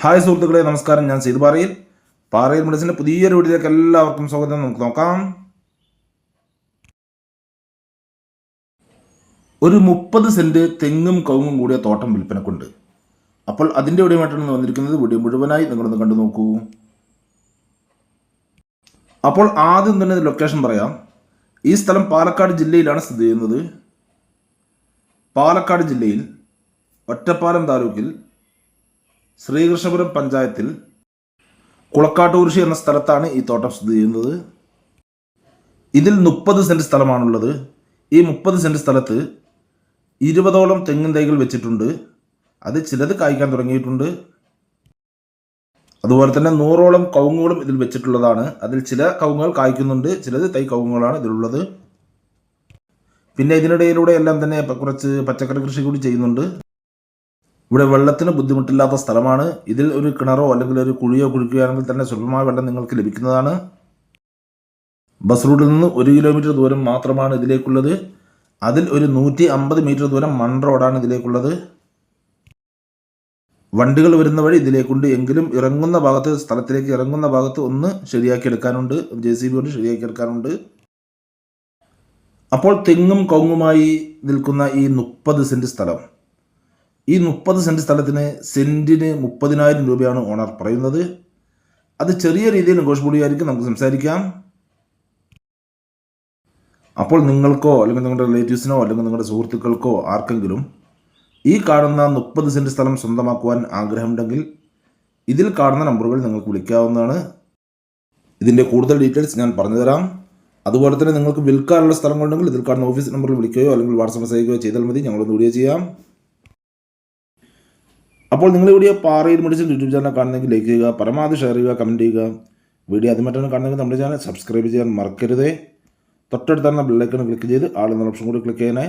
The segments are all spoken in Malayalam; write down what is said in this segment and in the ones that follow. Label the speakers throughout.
Speaker 1: ഹായ് സുഹൃത്തുക്കളെ, നമസ്കാരം. ഞാൻ സീത് പാറയിൽ മെഡിസിൻ്റെ പുതിയൊരു വീഡിയോയിലേക്ക് എല്ലാവർക്കും സ്വാഗതം. നമുക്ക് നോക്കാം. ഒരു 30 സെൻറ്റ് തെങ്ങും കവുങ്ങും കൂടിയ തോട്ടം വിൽപ്പനക്കുണ്ട്. അപ്പോൾ അതിൻ്റെ വീഡിയോമായിട്ടാണ് വന്നിരിക്കുന്നത്. വീഡിയോ മുഴുവനായി നിങ്ങളൊന്ന് കണ്ടു നോക്കൂ. അപ്പോൾ ആദ്യം തന്നെ ലൊക്കേഷൻ പറയാം. ഈ സ്ഥലം പാലക്കാട് ജില്ലയിലാണ് സ്ഥിതി ചെയ്യുന്നത്. പാലക്കാട് ജില്ലയിൽ ഒറ്റപ്പാലം താലൂക്കിൽ ശ്രീകൃഷ്ണപുരം പഞ്ചായത്തിൽ കുളക്കാട്ടൂർശി എന്ന സ്ഥലത്താണ് ഈ തോട്ടം സ്ഥിതി ചെയ്യുന്നത്. ഇതിൽ 30 സെൻറ്റ് സ്ഥലമാണുള്ളത്. ഈ 30 സെൻറ്റ് സ്ഥലത്ത് 20ഓളം തെങ്ങിൻ തൈകൾ വെച്ചിട്ടുണ്ട്. അത് ചിലത് കായ്ക്കാൻ തുടങ്ങിയിട്ടുണ്ട്. അതുപോലെ തന്നെ 100ഓളം കവുങ്ങുകളും ഇതിൽ വെച്ചിട്ടുള്ളതാണ്. അതിൽ ചില കവുങ്ങുകൾ കായ്ക്കുന്നുണ്ട്, ചിലത് തൈ കവുങ്ങുകളാണ് ഇതിലുള്ളത്. പിന്നെ ഇതിനിടയിലൂടെ എല്ലാം തന്നെ കുറച്ച് പച്ചക്കറി കൃഷി കൂടി ചെയ്യുന്നുണ്ട്. ഇവിടെ വെള്ളത്തിന് ബുദ്ധിമുട്ടില്ലാത്ത സ്ഥലമാണ്. ഇതിൽ ഒരു കിണറോ അല്ലെങ്കിൽ ഒരു കുഴിയോ കുഴിക്കുകയാണെങ്കിൽ തന്നെ സുലഭമായ വെള്ളം നിങ്ങൾക്ക് ലഭിക്കുന്നതാണ്. ബസ് റൂട്ടിൽ നിന്ന് 1 കിലോമീറ്റർ ദൂരം മാത്രമാണ് ഇതിലേക്കുള്ളത്. അതിൽ ഒരു 150 മീറ്റർ ദൂരം മൺ റോഡാണ് ഇതിലേക്കുള്ളത്. വണ്ടികൾ വരുന്ന വഴി ഇതിലേക്കുണ്ട്. എങ്കിലും ഇറങ്ങുന്ന ഭാഗത്ത്, സ്ഥലത്തിലേക്ക് ഇറങ്ങുന്ന ഭാഗത്ത് ഒന്ന് ശരിയാക്കിയെടുക്കാനുണ്ട്. JCB കൊണ്ട് ശരിയാക്കിയെടുക്കാനുണ്ട്. അപ്പോൾ തെങ്ങും കവുങ്ങുമായി നിൽക്കുന്ന ഈ 30 സെൻറ്റ് സ്ഥലം, ഈ 30 സെൻറ്റ് സ്ഥലത്തിന് സെൻറ്റിന് 30,000 രൂപയാണ് ഓണർ പറയുന്നത്. അത് ചെറിയ രീതിയിൽ നെഗോഷ്യബിൾ ആയിരിക്കും, നമുക്ക് സംസാരിക്കാം. അപ്പോൾ നിങ്ങൾക്കോ അല്ലെങ്കിൽ നിങ്ങളുടെ റിലേറ്റീവ്സിനോ അല്ലെങ്കിൽ നിങ്ങളുടെ സുഹൃത്തുക്കൾക്കോ ആർക്കെങ്കിലും ഈ കാണുന്ന 30 സെൻറ്റ് സ്ഥലം സ്വന്തമാക്കുവാൻ ആഗ്രഹമുണ്ടെങ്കിൽ ഇതിൽ കാണുന്ന നമ്പറുകൾ നിങ്ങൾക്ക് വിളിക്കാവുന്നതാണ്. ഇതിൻ്റെ കൂടുതൽ ഡീറ്റെയിൽസ് ഞാൻ പറഞ്ഞുതരാം. അതുപോലെ തന്നെ നിങ്ങൾക്ക് വിൽക്കാനുള്ള സ്ഥലങ്ങളുണ്ടെങ്കിൽ ഇതിൽ കാണുന്ന ഓഫീസ് നമ്പറിൽ വിളിക്കുകയോ അല്ലെങ്കിൽ വാട്സാപ്പ് മെസ്സേജ് ചെയ്യുകയോ ചെയ്താൽ മതി. ഞങ്ങളൊന്ന് വീഡിയോ ചെയ്യാം. അപ്പോൾ നിങ്ങൾ വീഡിയോ പാറയിൽ മെഡിസിൻ യൂട്യൂബ് ചാനൽ കാണുന്നെങ്കിൽ ലൈക്ക് ചെയ്യുക, പരമാവധി ഷെയർ ചെയ്യുക, കമൻറ്റ് ചെയ്യുക. വീഡിയോ ആദ്യമായിട്ടാണ് കാണുന്നെങ്കിൽ നമ്മുടെ ചാനൽ സബ്സ്ക്രൈബ് ചെയ്യാൻ മറക്കരുത്. തൊട്ടടുത്തുള്ള ബെല്ലൈക്കൺ ക്ലിക്ക് ചെയ്ത് ആളെന്ന ഓപ്ഷൻ കൂടി ക്ലിക്ക് ചെയ്യണേ.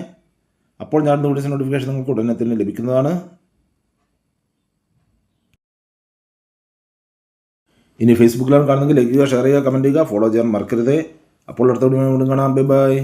Speaker 1: അപ്പോൾ ഞാൻ വീഡിയോസ് നോട്ടിഫിക്കേഷൻ നിങ്ങൾക്ക് ഉടനെ തന്നെ ലഭിക്കുന്നതാണ്. ഇനി ഫേസ്ബുക്കിലാണ് കാണുന്നെങ്കിൽ ലൈക്ക് ചെയ്യുക, ഷെയർ ചെയ്യുക, കമൻറ്റ് ചെയ്യുക, ഫോളോ ചെയ്യാൻ മറക്കരുത്. അപ്പോൾ അടുത്ത വീഡിയോ കാണാം. Bye bye.